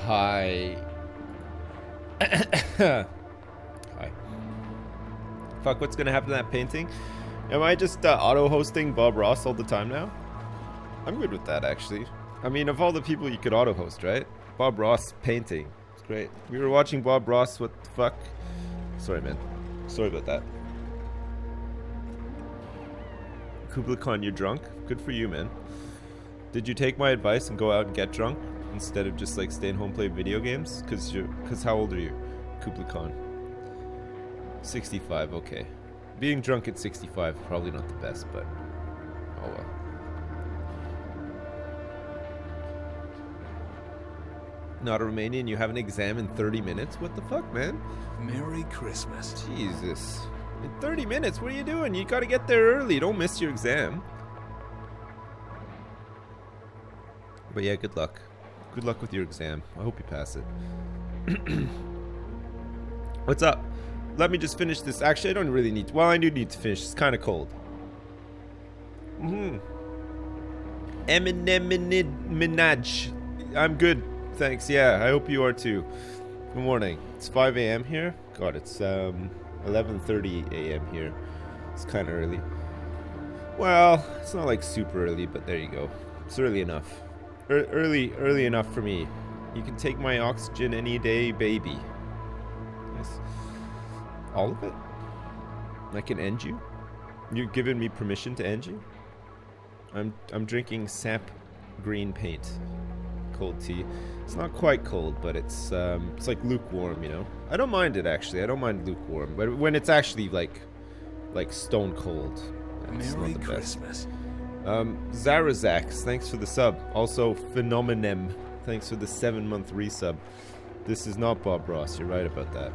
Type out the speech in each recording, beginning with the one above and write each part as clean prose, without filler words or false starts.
Hi. Hi. Fuck, what's gonna happen to that painting? Am I just auto-hosting Bob Ross all the time now? I'm good with that, actually. I mean, of all the people you could auto-host, right? Bob Ross painting. It's great. We were watching Bob Ross, what the fuck? Sorry, man. Sorry about that. Kubla Khan, you're drunk? Good for you, man. Did you take my advice and go out and get drunk instead of just like staying home play video games? Cause how old are you, Kubla Khan? 65. Okay. Being drunk at 65 probably not the best, but oh well. Not a Romanian. You have an exam in 30 minutes. What the fuck, man? Merry Christmas. Jesus. In 30 minutes? What are you doing? You gotta get there early. Don't miss your exam. But yeah, good luck. Good luck with your exam. I hope you pass it. What's up? Let me just finish this. Actually, I don't really need to. Well, I do need to finish. It's kind of cold. Minaj. I'm good. Thanks. Yeah, I hope you are too. Good morning. It's 5 a.m. here. God, it's 11:30 a.m. here. It's kind of early. Well, it's not like super early, but there you go. It's early enough. Early enough for me. You can take my oxygen any day, baby. Yes. All of it? I can end you? You've given me permission to end you? I'm drinking sap green paint. Cold tea. It's not quite cold, but it's like lukewarm, you know? I don't mind it, actually. I don't mind lukewarm. But when it's actually like stone cold, it's Merry not the Christmas. best. Zarazax, thanks for the sub. Also, Phenomenem, thanks for the 7-month resub. This is not Bob Ross, you're right about that.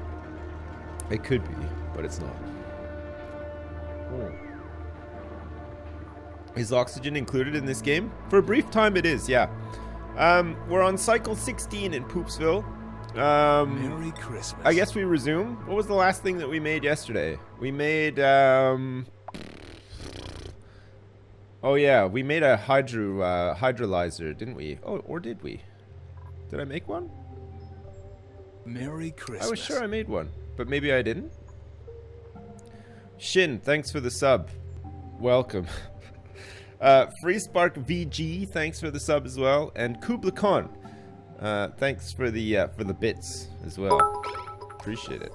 It could be, but it's not. Is oxygen included in this game? For a brief time it is, yeah. We're on cycle 16 in Poopsville. Merry Christmas. I guess we resume. What was the last thing that we made yesterday? We made, oh yeah, we made a hydrolyzer, didn't we? Oh, or did we? Did I make one? Merry Christmas. I was sure I made one, but maybe I didn't. Shin, thanks for the sub. Welcome. Free Spark VG, thanks for the sub as well, and Kubla Khan, thanks for the bits as well. Appreciate it.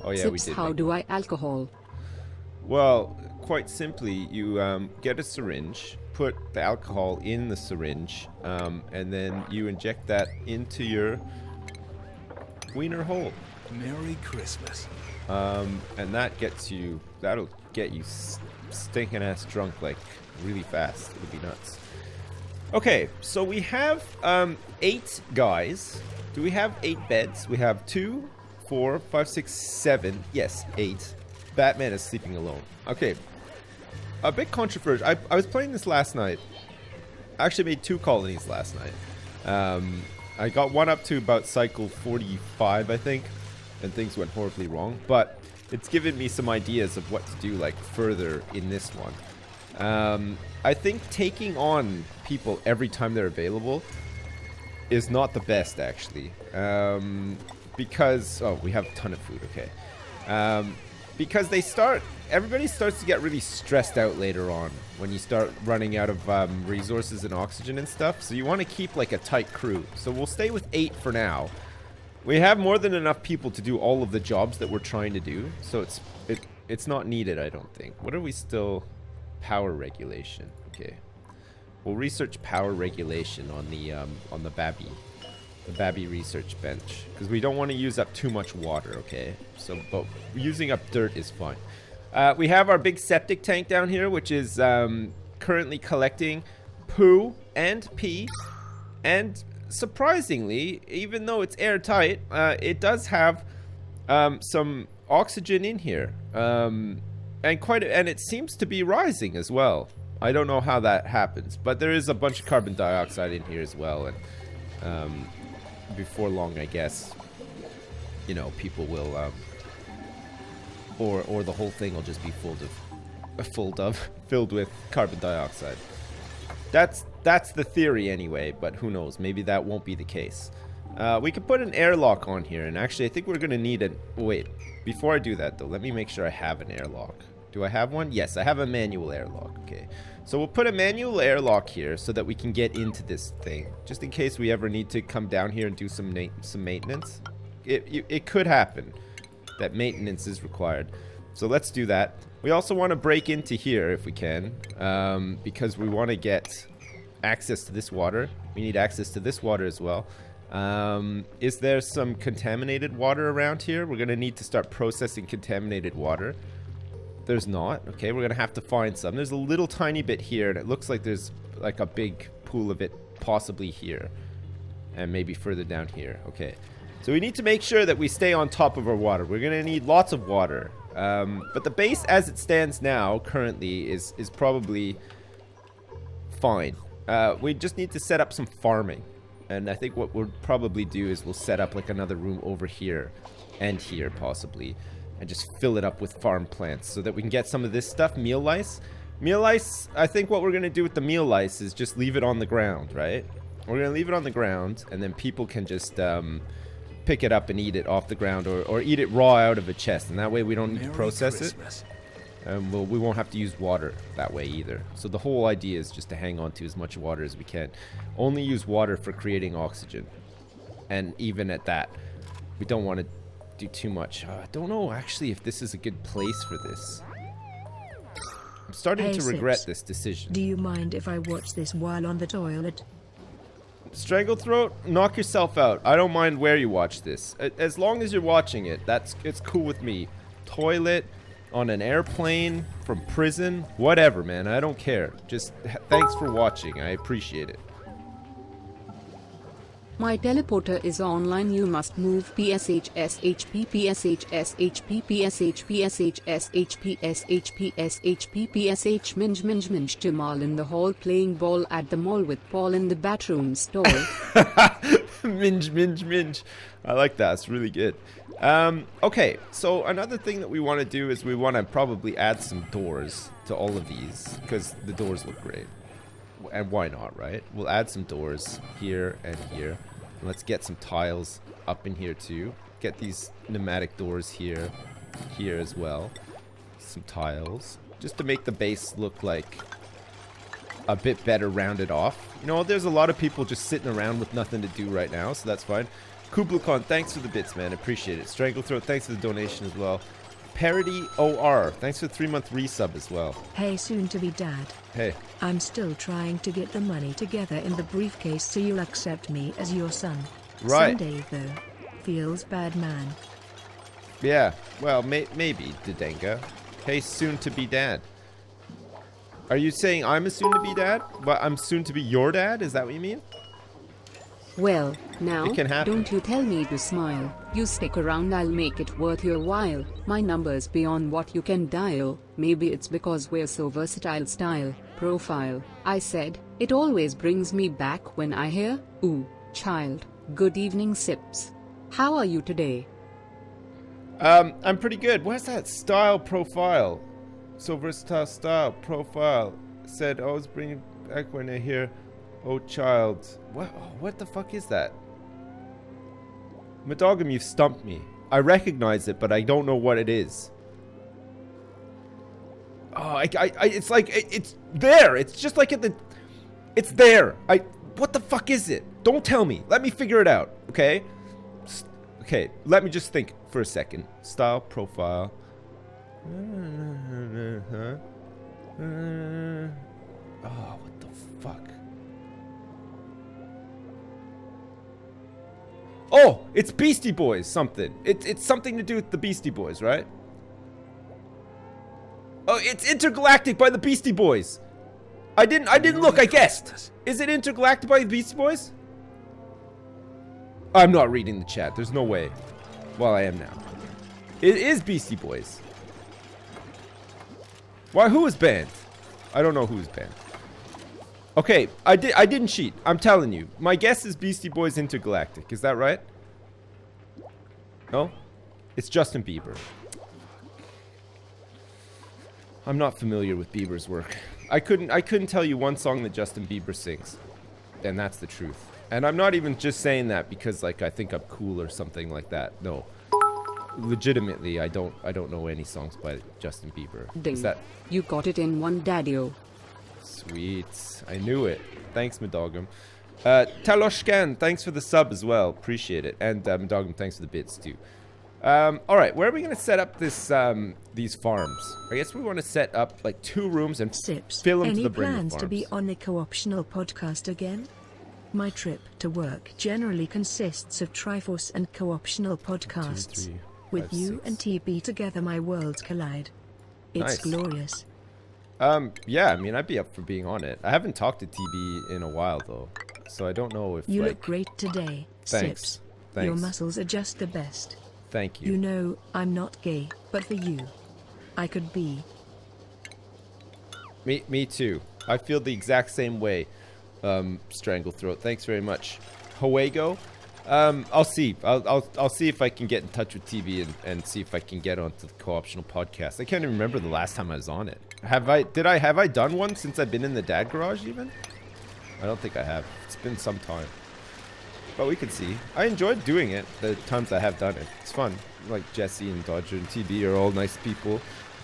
Oh yeah, we did. How do I alcohol? Well, quite simply, you get a syringe, put the alcohol in the syringe, and then you inject that into your wiener hole. Merry Christmas. And that'll get you stinking ass drunk like really fast. It'll be nuts. Okay, so we have 8 guys. Do we have 8 beds? We have 2, 4, 5, 6, 7. Yes, 8. Batman is sleeping alone. Okay. A bit controversial. I was playing this last night. I actually made 2 colonies last night. I got one up to about cycle 45, I think, and things went horribly wrong. But it's given me some ideas of what to do like further in this one. I think taking on people every time they're available is not the best, actually. Because we have a ton of food. Okay. Because everybody starts to get really stressed out later on when you start running out of resources and oxygen and stuff. So you want to keep like a tight crew. So we'll stay with 8 for now. We have more than enough people to do all of the jobs that we're trying to do. So it's not needed, I don't think. What are we still? Power regulation. Okay. We'll research power regulation on the Babby research bench, because we don't want to use up too much water, okay? So, but using up dirt is fine. We have our big septic tank down here, which is currently collecting poo and pee, and surprisingly, even though it's airtight, it does have some oxygen in here, and it seems to be rising as well. I don't know how that happens, but there is a bunch of carbon dioxide in here as well, and before long, I guess, you know, people will, or the whole thing will just be filled with carbon dioxide. That's the theory anyway, but who knows? Maybe that won't be the case. We could put an airlock on here, and actually I think we're gonna need an... Wait, before I do that though, let me make sure I have an airlock. Do I have one? Yes, I have a manual airlock. Okay, so we'll put a manual airlock here so that we can get into this thing, just in case we ever need to come down here and do some maintenance. It could happen that maintenance is required, so let's do that. We also want to break into here if we can, because we want to get access to this water. We need access to this water as well. Is there some contaminated water around here? We're going to need to start processing contaminated water. There's not. Okay, we're going to have to find some. There's a little tiny bit here, and it looks like there's like a big pool of it possibly here. And maybe further down here. Okay. So we need to make sure that we stay on top of our water. We're going to need lots of water. But the base as it stands now, currently, is probably fine. We just need to set up some farming. And I think what we'll probably do is we'll set up like another room over here and here possibly. And just fill it up with farm plants so that we can get some of this stuff. Meal lice. Meal lice, I think what we're going to do with the meal lice is just leave it on the ground, right? We're going to leave it on the ground, and then people can just pick it up and eat it off the ground, or eat it raw out of a chest, and that way we don't need to process it. And we won't have to use water that way either. So the whole idea is just to hang on to as much water as we can. Only use water for creating oxygen. And even at that, we don't want to do too much. I don't know actually if this is a good place for this. I'm starting to regret this decision. Do you mind if I watch this while on the toilet? Stranglethroat, knock yourself out. I don't mind where you watch this. As long as you're watching it, it's cool with me. Toilet, on an airplane, from prison, whatever, man. I don't care. Just thanks for watching. I appreciate it. My teleporter is online. You must move PSHSHP PSHSHP PSHPSHSHP SHP SHP minge minge minge Jamal in the hall playing ball at the mall with Paul in the bathroom stall. Minge minge minge. I like that. It's really good. Okay, so another thing that we want to do is we want to probably add some doors to all of these because the doors look great. And why not, right? We'll add some doors here and here. And let's get some tiles up in here too. Get these pneumatic doors here as well. Some tiles. Just to make the base look like a bit better rounded off. You know, there's a lot of people just sitting around with nothing to do right now, so that's fine. KublaKhan, thanks for the bits, man. Appreciate it. Stranglethroat, thanks for the donation as well. Parody OR, thanks for the 3-month resub as well. Hey, soon to be dad. Hey. I'm still trying to get the money together in the briefcase so you'll accept me as your son. Right. Someday, though. Feels bad, man. Yeah, well, maybe, Didenga. Hey, soon to be dad. Are you saying I'm a soon to be dad? But I'm soon to be your dad? Is that what you mean? Well, now, It can happen. don't you tell me to smile. You stick around, I'll make it worth your while. My number's beyond what you can dial. Maybe it's because we're so versatile. Style, profile. I said, it always brings me back when I hear, ooh, child. Good evening, Sips. How are you today? I'm pretty good. Where's that style profile? So versatile style profile. Said always bring it back when I hear, oh child. What the fuck is that? Madogam, you've stumped me. I recognize it, but I don't know what it is. Oh, it's like, it's there. It's just like it's there. What the fuck is it? Don't tell me. Let me figure it out, okay? Okay, let me just think for a second. Style, profile. Oh, what the fuck? Oh, it's Beastie Boys something. It's something to do with the Beastie Boys, right? Oh, it's Intergalactic by the Beastie Boys. I didn't look, I guessed. Is it Intergalactic by the Beastie Boys? I'm not reading the chat. There's no way. Well, I am now. It is Beastie Boys. Why, who was banned? I don't know who was banned. Okay, I didn't cheat. I'm telling you. My guess is Beastie Boys Intergalactic. Is that right? No? It's Justin Bieber. I'm not familiar with Bieber's work. I couldn't tell you one song that Justin Bieber sings, and that's the truth. And I'm not even just saying that because like I think I'm cool or something like that. No, legitimately, I don't know any songs by Justin Bieber. Ding. Is that You got it in one, Daddy-o. sweet? I knew it. Thanks, Madogum. Taloshkan, thanks for the sub as well. Appreciate it. And Madogum, thanks for the bits too. All right, where are we gonna set up this these farms? I guess we want to set up like 2 rooms and Sips, fill them to any the brim with plans to be farms. on a co-optional podcast again? My trip to work generally consists of Triforce and co-optional podcasts. 2, 3, With 5, you 6. and TB together, my worlds collide. It's Nice. glorious. Yeah, I mean, I'd be up for being on it. I haven't talked to TB in a while though, so I don't know if You like. look great today, Thanks. Sips. Thanks. Your muscles are just the best. Thank You you. know, I'm not gay, but for you, I could be. Me too. I feel the exact same way. Stranglethroat. Thanks very much. Hoego. I'll see. I'll see if I can get in touch with TB and see if I can get onto the co-optional podcast. I can't even remember the last time I was on it. Have I done one since I've been in the dad garage even? I don't think I have. It's been some time. But we can see. I enjoyed doing it the times I have done it. It's fun. Like Jesse and Dodger and TB are all nice people.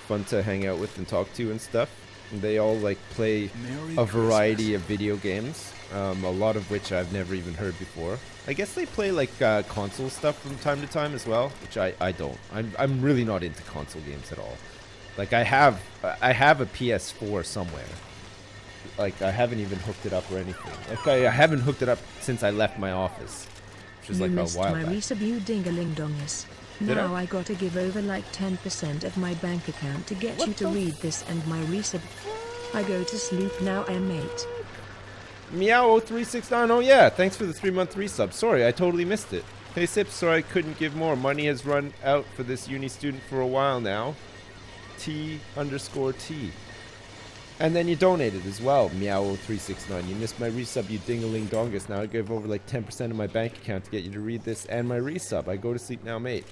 Fun to hang out with and talk to and stuff. And they all like play Merry a variety Christmas. of video games. A lot of which I've never even heard before. I guess they play like console stuff from time to time as well, which I don't. I'm really not into console games at all. Like I have a PS4 somewhere. Like I haven't even hooked it up or anything. Like I haven't hooked it up since I left my office, which is You like a missed while my back. resub, you dingaling-dongus. Did I? Now I gotta give over like 10% of my bank account to get What you to the read this and my resub. I go to sleep now, mate. Meow0369, oh yeah, thanks for the 3-month resub. Sorry, I totally missed it. Hey Sip, sorry I couldn't give more. Money has run out for this uni student for a while now. T_T. And then you donated as well, Meow0369. You missed my resub, you dingaling-dongus. Now I give over like 10% of my bank account to get you to read this and my resub. I go to sleep now, mate.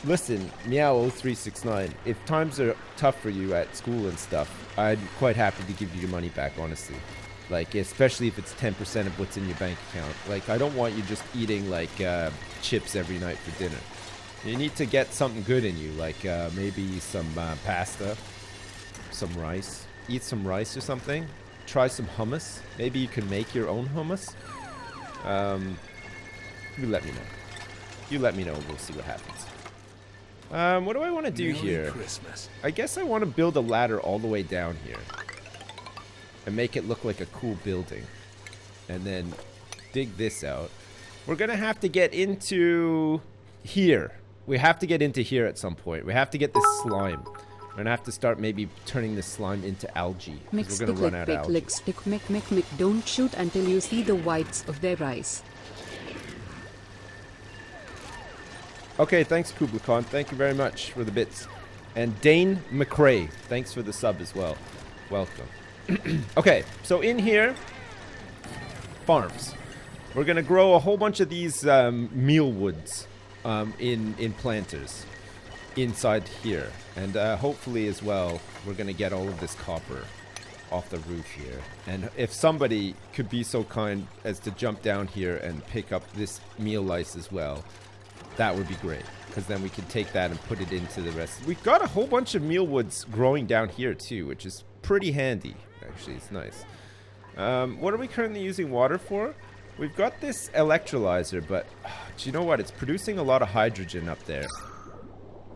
Listen, Meow0369, if times are tough for you at school and stuff, I'm quite happy to give you your money back, honestly. Like, especially if it's 10% of what's in your bank account. Like, I don't want you just eating, like, chips every night for dinner. You need to get something good in you, like maybe some pasta, some rice. Eat some rice or something. Try some hummus. Maybe you can make your own hummus. You let me know. You let me know, we'll see what happens. What do I want to do Merry here? Christmas. I guess I want to build a ladder all the way down here. And make it look like a cool building. And then dig this out. We're going to have to get into here. We have to get into here at some point. We have to get this slime. We're going to have to start maybe turning this slime into algae. 'Cause Mix we're going to run out of algae. lick stick mick mick mick. Don't shoot until you see the whites of their eyes. Okay, thanks Kubla-Khan. Thank you very much for the bits. And Dane McRae, thanks for the sub as well. Welcome. Okay, so in here, farms. We're gonna grow a whole bunch of these mealwoods in planters inside here, and hopefully as well, we're gonna get all of this copper off the roof here. And if somebody could be so kind as to jump down here and pick up this meal lice as well, that would be great, because then we can take that and put it into the rest. We've got a whole bunch of mealwoods growing down here too, which is pretty handy. Actually, it's nice. What are we currently using water for? We've got this electrolyzer, but do you know what? It's producing a lot of hydrogen up there.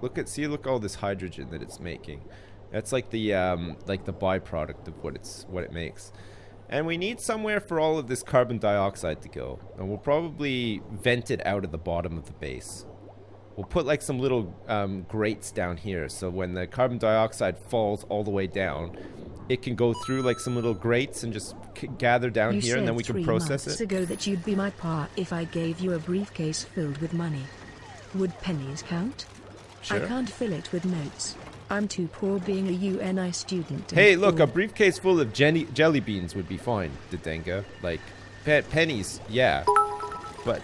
Look all this hydrogen that it's making. That's like the byproduct of what it makes. And we need somewhere for all of this carbon dioxide to go. And we'll probably vent it out at the bottom of the base. We'll put like some little grates down here, so when the carbon dioxide falls all the way down, it can go through like some little grates and just gather down You here, said and then we can 3 process months it. ago that you'd be my pa if I gave you a briefcase filled with money. Would pennies count? Sure. I can't fill it with notes. I'm too poor being a UNI student. and Hey, look, poor. a briefcase full of jelly beans would be fine, Didenga. Like, pennies, yeah. But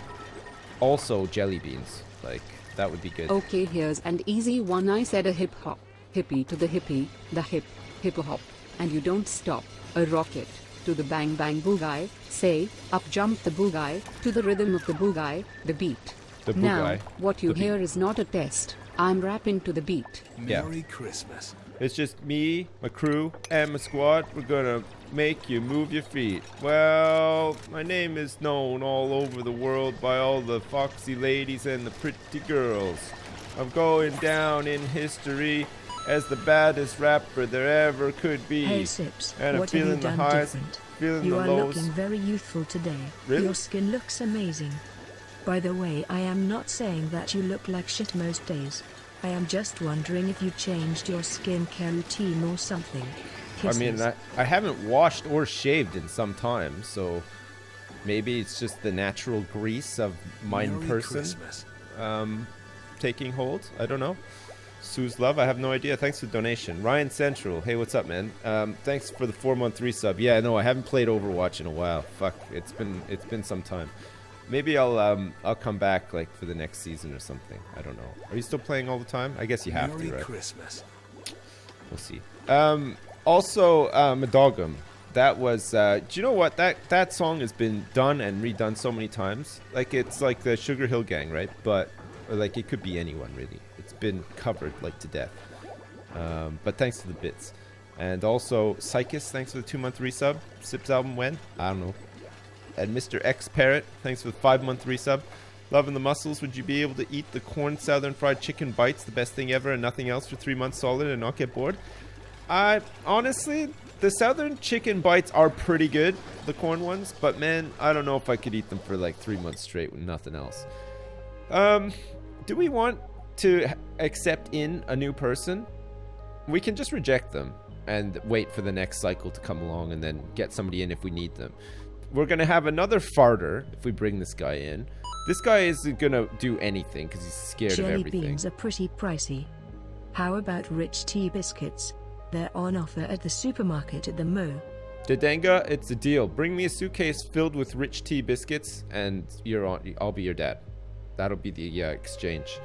also jelly beans. Like, that would be good. Okay, here's an easy one. I said a hip hop, hippie to the hippie, the hip hop, and you don't stop. A rocket. To the bang bang boogie, say, up jump the boogie, to the rhythm of the boogie, the beat. The Now, boogie. what you The beat. hear is not a test. I'm rapping to the beat. Yeah. Merry Christmas. It's just me, my crew, and my squad. We're gonna make you move your feet. Well, my name is known all over the world by all the foxy ladies and the pretty girls. I'm going down in history as the baddest rapper there ever could be. Hey Sips, And I'm what have you feeling the done highs, different? feeling You the are lows. looking very youthful today. Really? Your skin looks amazing. By the way, I am not saying that you look like shit most days. I am just wondering if you changed your skincare routine or something. I mean, Kisses. I haven't washed or shaved in some time, so maybe it's just the natural grease of mine Merry person Christmas. taking hold. I don't know. Sue's love, I have no idea. Thanks for the donation. Ryan Central, hey, what's up, man? Thanks for the 4-month resub. Yeah, no, I haven't played Overwatch in a while. Fuck, it's been some time. Maybe I'll come back like for the next season or something. I don't know. Are you still playing all the time? I guess you have Merry to, right? Christmas. We'll see. Also, Madogum. That was. Do you know what? That song has been done and redone so many times. Like it's like the Sugar Hill Gang, right? But or like it could be anyone really. It's been covered like to death. But thanks to the bits, and also Psychus. Thanks for the 2-month resub. Sips album when? I don't know. And Mr. X Parrot. Thanks for the 5-month resub. Loving the muscles. Would you be able to eat the corn southern fried chicken bites, the best thing ever, and nothing else for 3 months solid and not get bored? I honestly, the southern chicken bites are pretty good, the corn ones, but man, I don't know if I could eat them for like 3 months straight with nothing else. Do we want to accept in a new person? We can just reject them and wait for the next cycle to come along and then get somebody in if we need them. We're gonna have another farter if we bring this guy in. This guy isn't gonna do anything because he's scared of Jelly everything. beans are pretty pricey. How about rich tea biscuits? They're on offer at the supermarket at the Mo. Dodanga, it's a deal. Bring me a suitcase filled with rich tea biscuits, and I'll be your dad. That'll be the exchange.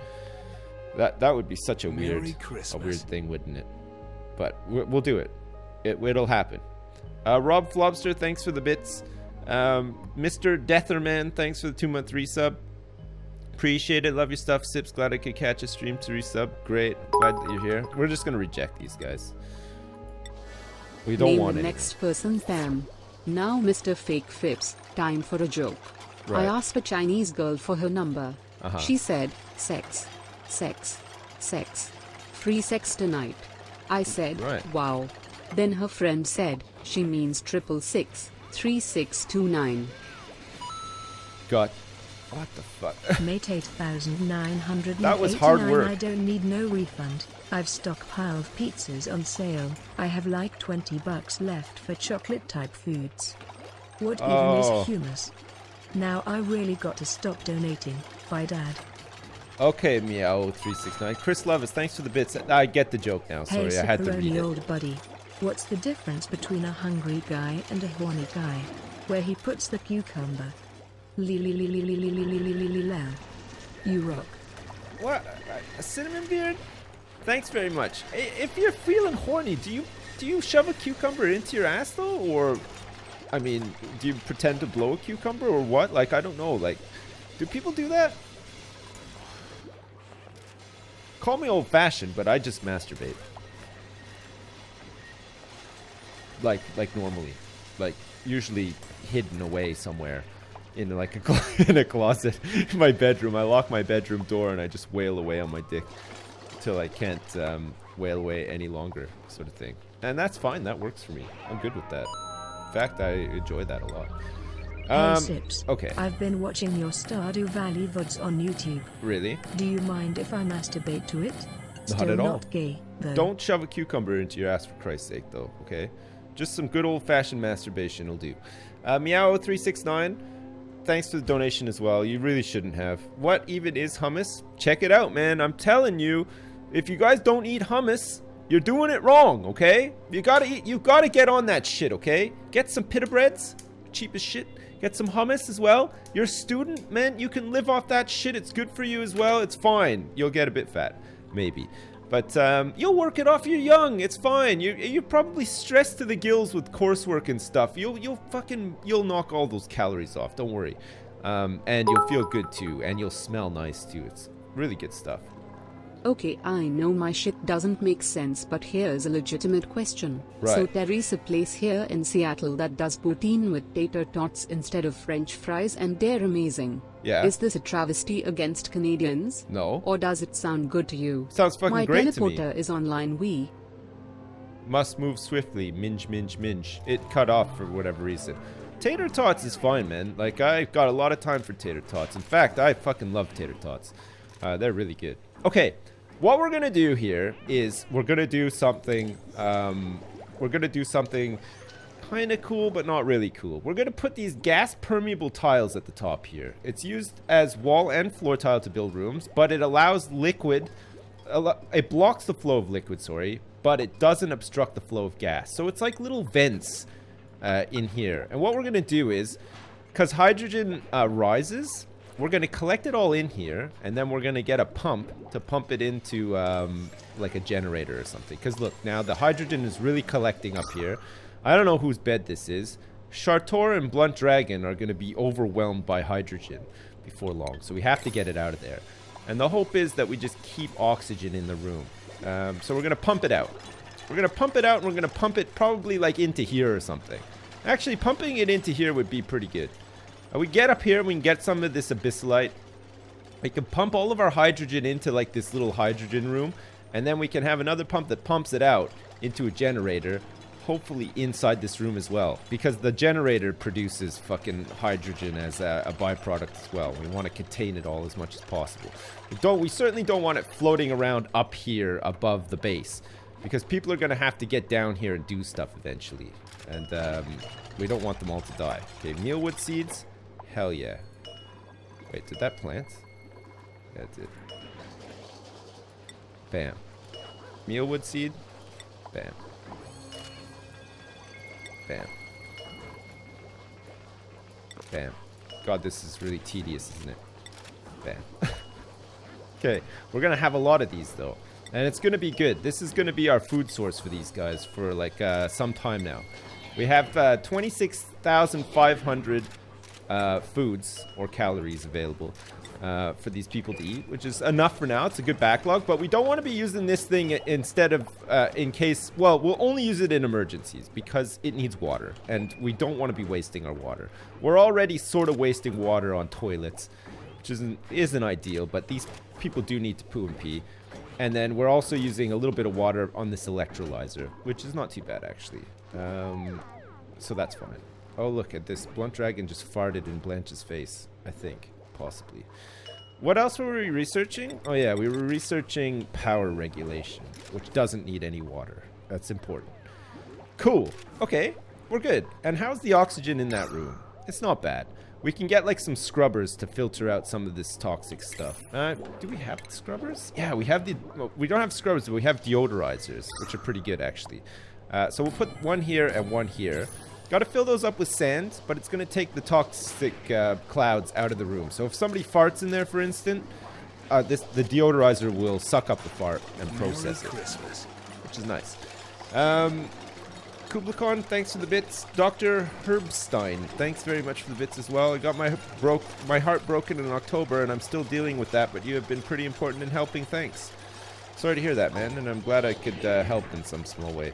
That would be such a Merry weird Christmas. thing, wouldn't it? But we'll do it. It'll happen. Rob Flobster, thanks for the bits. Mr. Deatherman, thanks for the 2-month resub. Appreciate it. Love your stuff. Sips, glad I could catch a stream to resub. Great. Glad that you're here. We're just gonna reject these guys. We don't Name want the any. next person Pam. Now Mr. Fake Fips, time for a joke. Right. I asked a Chinese girl for her number. Uh-huh. She said, sex, sex, sex. Free sex tonight. I said, Right. wow. Then her friend said, she means 666 3629. Got. What the fuck? Mate 8,989. That was hard work. I don't need no refund. I've stockpiled pizzas on sale. I have like $20 left for chocolate type foods. What even Oh. is humus? Now I really got to stop donating. Bye dad. Okay, Meow369. Chris Levis, thanks for the bits. I get the joke now. Hey Sorry, I had to read Sipperoni it. old buddy. What's the difference between a hungry guy and a horny guy? Where he puts the cucumber. Li-li-li-li-li-li-li-li-li-li-li-la. You rock. What? A cinnamon beard? Thanks very much. If you're feeling horny, do you shove a cucumber into your ass though, or I mean, do you pretend to blow a cucumber or what? Like I don't know. Like, do people do that? Call me old-fashioned, but I just masturbate. Like normally, like usually hidden away somewhere in like in a closet in my bedroom. I lock my bedroom door and I just wail away on my dick till I can't wail away any longer, sort of thing. And that's fine. That works for me. I'm good with that. In fact, I enjoy that a lot. Hey Sips. Okay. I've been watching your Stardew Valley VODs on YouTube. Really? Do you mind if I masturbate to it? Not at all. Not gay, though. Don't shove a cucumber into your ass for Christ's sake, though, okay? Just some good old-fashioned masturbation will do. Meow369, thanks for the donation as well. You really shouldn't have. What even is hummus? Check it out, man. I'm telling you, if you guys don't eat hummus, you're doing it wrong, okay? You gotta get on that shit, okay? Get some pita breads, cheap as shit. Get some hummus as well. You're a student, man. You can live off that shit. It's good for you as well. It's fine. You'll get a bit fat. Maybe. But you'll work it off. You're young. It's fine. You're probably stressed to the gills with coursework and stuff. You'll knock all those calories off. Don't worry. And you'll feel good too. And you'll smell nice too. It's really good stuff. Okay, I know my shit doesn't make sense, but here's a legitimate question. Right. So there is a place here in Seattle that does poutine with tater tots instead of French fries, and they're amazing. Yeah. Is this a travesty against Canadians? No. Or does it sound good to you? Sounds fucking great to me. My teleporter is online. We Must move swiftly. Minge, minge, minge. It cut off for whatever reason. Tater tots is fine, man. Like, I've got a lot of time for tater tots. In fact, I fucking love tater tots. They're really good. Okay, what we're gonna do here is we're gonna do something. Kind of cool, but not really cool. We're gonna put these gas permeable tiles at the top here. It's used as wall and floor tile to build rooms, but it allows liquid. It blocks the flow of liquid, sorry, but it doesn't obstruct the flow of gas. So it's like little vents in here. And what we're gonna do is, because hydrogen rises, we're gonna collect it all in here, and then we're gonna get a pump to pump it into like a generator or something. Because look, now the hydrogen is really collecting up here. I don't know whose bed this is. Chartor and Blunt Dragon are going to be overwhelmed by hydrogen before long. So we have to get it out of there. And the hope is that we just keep oxygen in the room. So we're going to pump it out. We're going to pump it out, and we're going to pump it probably like into here or something. Actually, pumping it into here would be pretty good. We get up here and we can get some of this abyssalite. We can pump all of our hydrogen into like this little hydrogen room. And then we can have another pump that pumps it out into a generator. Hopefully inside this room as well, because the generator produces fucking hydrogen as a byproduct as well. We want to contain it all as much as possible. We certainly don't want it floating around up here above the base, because people are going to have to get down here and do stuff eventually, and we don't want them all to die. Okay, mealwood seeds, hell yeah. Wait, did that plant? Yeah, it did. Bam. Mealwood seed, bam. Bam. Bam. God, this is really tedious, isn't it? Bam. Okay, we're gonna have a lot of these though, and it's gonna be good. This is gonna be our food source for these guys for like some time now. We have 26,500 foods or calories available for these people to eat, which is enough for now. It's a good backlog, but we don't want to be using this thing instead of in case, well, we'll only use it in emergencies because it needs water, and we don't want to be wasting our water. We're already sort of wasting water on toilets, which isn't ideal, but these people do need to poo and pee. And then we're also using a little bit of water on this electrolyzer, which is not too bad actually. So that's fine. Oh, look at this. Blunt Dragon just farted in Blanche's face, I think. Possibly. What else were we researching? Oh yeah, we were researching power regulation, which doesn't need any water. That's important. Cool. Okay, we're good. And how's the oxygen in that room? It's not bad. We can get like some scrubbers to filter out some of this toxic stuff. Do we have scrubbers? Yeah, we have well, we don't have scrubbers, but we have deodorizers, which are pretty good actually. So we'll put one here and one here. Got to fill those up with sand, but it's going to take the toxic clouds out of the room. So if somebody farts in there, for instance, the deodorizer will suck up the fart and process it, which is nice. Kublikon, thanks for the bits. Dr. Herbstein, thanks very much for the bits as well. I got my heart broken in October, and I'm still dealing with that, but you have been pretty important in helping. Thanks. Sorry to hear that, man, and I'm glad I could help in some small way.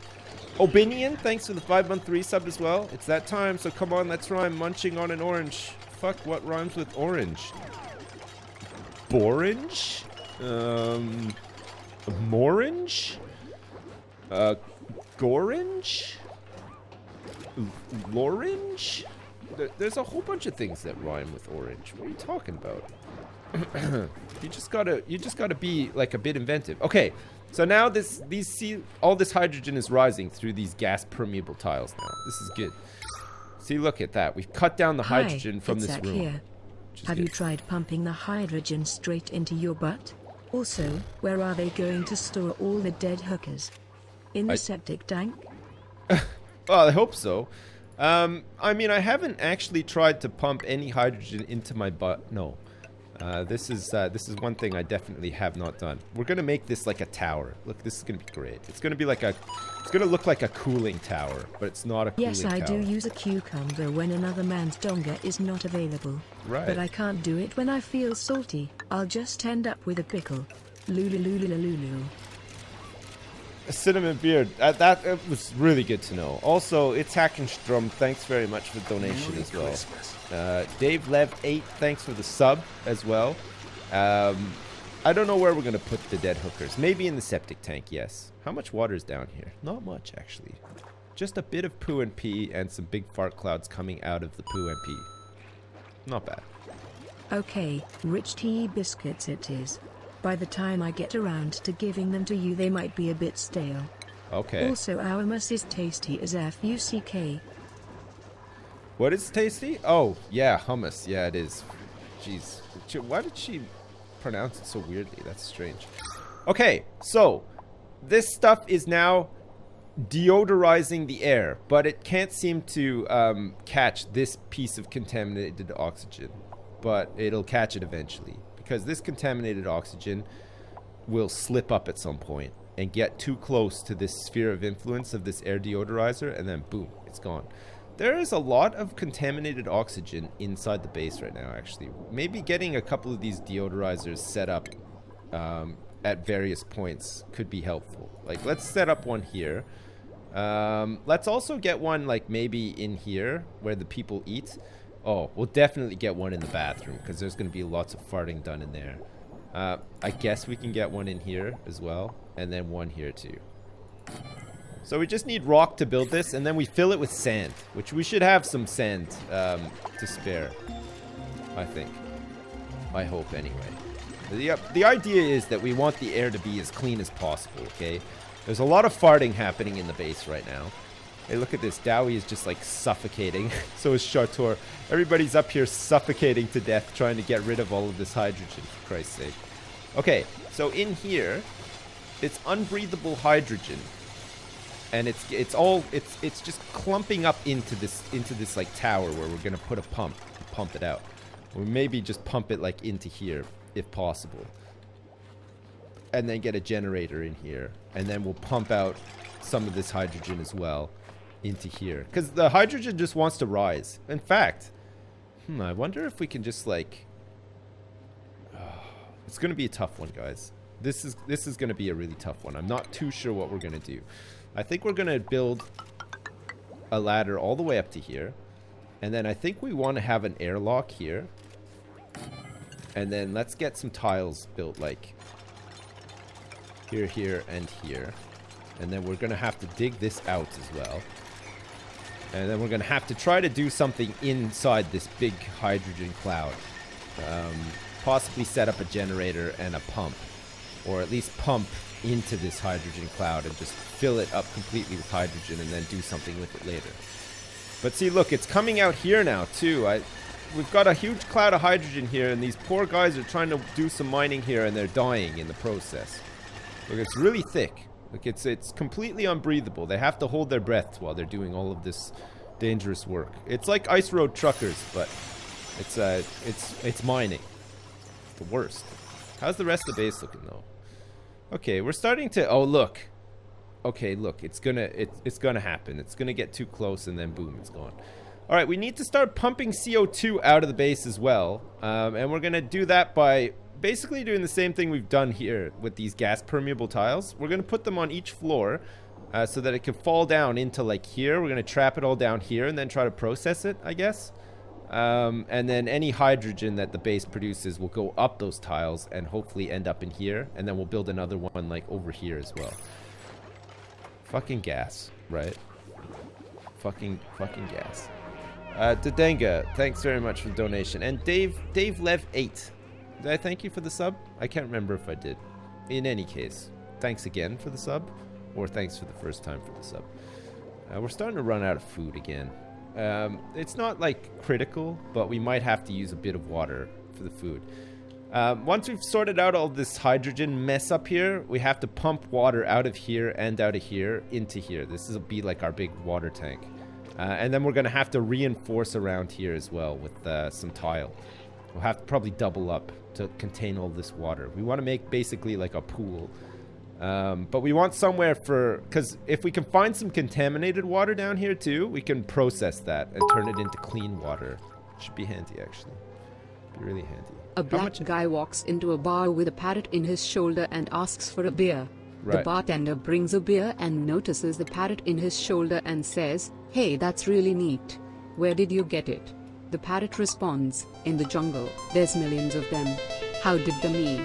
Obinion, thanks for the 5-month resub as well. It's that time, so come on, let's rhyme. Munching on an orange. Fuck, what rhymes with orange? Borange? Morange? Gorange? Lorange? There's a whole bunch of things that rhyme with orange. What are you talking about? You just gotta be like a bit inventive. Okay. So now all this hydrogen is rising through these gas permeable tiles now. This is good. See, look at that. We've cut down the hydrogen from this room. Here. Have you tried pumping the hydrogen straight into your butt? Also, where are they going to store all the dead hookers? In the septic tank? Well, I hope so. I mean, I haven't actually tried to pump any hydrogen into my butt. No. This is one thing I definitely have not done. We're gonna make this like a tower. Look, this is gonna be great. It's gonna be like it's gonna look like a cooling tower, but it's not a cooling tower. Yes, I do use a cucumber when another man's donga is not available. Right. But I can't do it when I feel salty. I'll just end up with a pickle. Lulu. A cinnamon beard. That was really good to know. Also, it's Hackenstrom. Thanks very much for the donation Merry as well. Christmas. Dave Lev 8. Thanks for the sub as well. I don't know where we're gonna put the dead hookers. Maybe in the septic tank. Yes. How much water is down here? Not much actually. Just a bit of poo and pee and some big fart clouds coming out of the poo and pee. Not bad. Okay, rich tea biscuits it is. By the time I get around to giving them to you, they might be a bit stale. Okay. Also, our hummus is tasty as FUCK. What is tasty? Oh, yeah, hummus. Yeah, it is. Jeez. Why did she pronounce it so weirdly? That's strange. Okay, so this stuff is now deodorizing the air, but it can't seem to catch this piece of contaminated oxygen. But it'll catch it eventually, because this contaminated oxygen will slip up at some point and get too close to this sphere of influence of this air deodorizer, and then boom, it's gone. There is a lot of contaminated oxygen inside the base right now, actually. Maybe getting a couple of these deodorizers set up at various points could be helpful. Like, let's set up one here. Let's also get one, like, maybe in here where the people eat. Oh, we'll definitely get one in the bathroom, because there's going to be lots of farting done in there. I guess we can get one in here as well, and then one here too. So we just need rock to build this, and then we fill it with sand, which we should have some sand to spare, I think. I hope, anyway. The idea is that we want the air to be as clean as possible, okay? There's a lot of farting happening in the base right now. Hey, look at this. Dowie is just like suffocating. So is Chartor. Everybody's up here suffocating to death trying to get rid of all of this hydrogen, for Christ's sake. Okay, so in here, it's unbreathable hydrogen. And it's just clumping up into this like tower where we're gonna put a pump to pump it out. Or maybe just pump it like into here, if possible. And then get a generator in here. And then we'll pump out some of this hydrogen as well into here, because the hydrogen just wants to rise. In fact, I wonder if we can just like it's gonna be a tough one, guys. This is gonna be a really tough one. I'm not too sure what we're gonna do. I think we're gonna build a ladder all the way up to here, and then I think we want to have an airlock here, and then let's get some tiles built like here and here. And then we're going to have to dig this out as well. And then we're going to have to try to do something inside this big hydrogen cloud. Possibly set up a generator and a pump. Or at least pump into this hydrogen cloud and just fill it up completely with hydrogen and then do something with it later. But see, look, it's coming out here now too. We've got a huge cloud of hydrogen here, and these poor guys are trying to do some mining here and they're dying in the process. Look, it's really thick. Like it's completely unbreathable. They have to hold their breath while they're doing all of this dangerous work. It's like ice road truckers, but it's mining. It's the worst. How's the rest of the base looking though? Okay, we're starting to. Oh look. Okay, look. It's gonna happen. It's gonna get too close and then boom, it's gone. All right, we need to start pumping CO2 out of the base as well, and we're gonna do that by basically doing the same thing we've done here with these gas permeable tiles. We're going to put them on each floor so that it can fall down into like here. We're going to trap it all down here and then try to process it, I guess. And then any hydrogen that the base produces will go up those tiles and hopefully end up in here. And then we'll build another one like over here as well. Fucking gas, right? Fucking gas. Dadenga, thanks very much for the donation. And Dave Lev 8. Did I thank you for the sub? I can't remember if I did. In any case, thanks again for the sub, or thanks for the first time for the sub. We're starting to run out of food again. It's not like critical, but we might have to use a bit of water for the food. Once we've sorted out all this hydrogen mess up here, we have to pump water out of here and out of here into here. This will be like our big water tank. And then we're going to have to reinforce around here as well with some tile. We'll have to probably double up to contain all this water. We want to make basically like a pool. But we want somewhere for... Because if we can find some contaminated water down here too, we can process that and turn it into clean water. Should be handy, actually. Be really handy. A black guy walks into a bar with a parrot in his shoulder and asks for a beer. Right. The bartender brings a beer and notices the parrot in his shoulder and says, "Hey, that's really neat. Where did you get it?" The parrot responds, "In the jungle. There's millions of them. How did the me?"